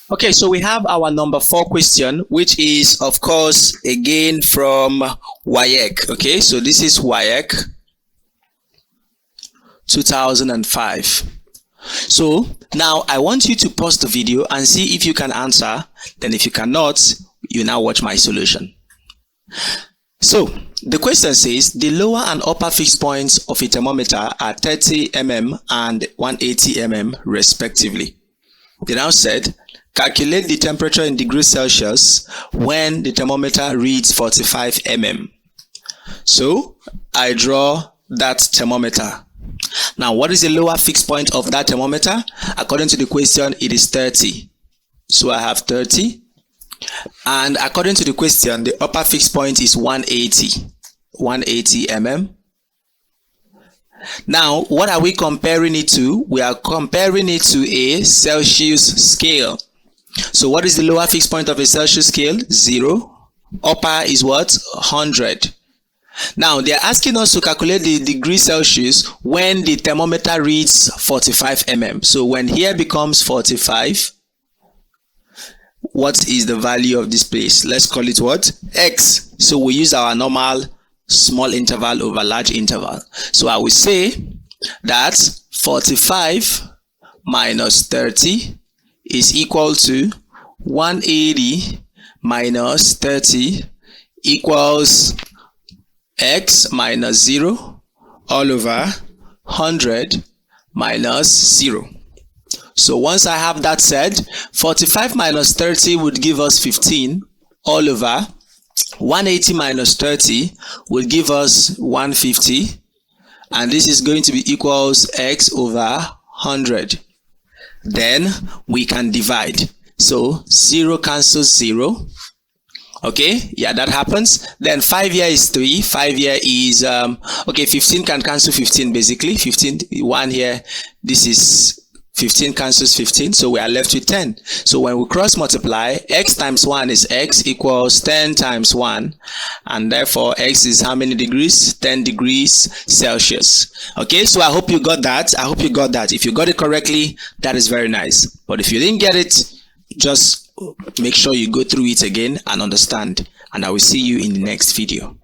Okay, so we have our number 4 question, which is, of course, again from Waec. Okay, so this is Waec 2005. So now I want you to pause the video and see if you can answer. Then if you cannot, you now watch my solution. So the question says the lower and upper fixed points of a thermometer are 30 mm and 180 mm respectively. They now said, calculate the temperature in degrees Celsius when the thermometer reads 45 mm. So I draw that thermometer. Now, what is the lower fixed point of that thermometer? According to the question, it is 30. So I have 30. And according to the question, the upper fixed point is 180 mm. Now, what are we comparing it to? We are comparing it to a Celsius scale. So what is the lower fixed point of a Celsius scale? 0. Upper is what? 100. Now, they are asking us to calculate the degree Celsius when the thermometer reads 45 mm. So when here becomes 45, what is the value of this place? Let's call it what? X. So we use our normal small interval over large interval. So I will say that 45 minus 30 is equal to 180 minus 30 equals x minus 0 all over 100 minus 0. So once I have that said, 45 minus 30 would give us 15 all over 180 minus 30 will give us 150, and this is going to be equals x over 100. Then we can divide. So 0 cancels 0. Okay, yeah, that happens. Then 5 here is 3. 5 here is okay, 15 can cancel 15 basically. 15, 1 here, this is 15 cancels 15, so we are left with 10. So when we cross multiply, x times 1 is x equals 10 times 1, and therefore x is how many degrees? 10 degrees Celsius. Okay, so I hope you got that. I hope you got that. If you got it correctly, that is very nice. But if you didn't get it, just make sure you go through it again and understand. And I will see you in the next video.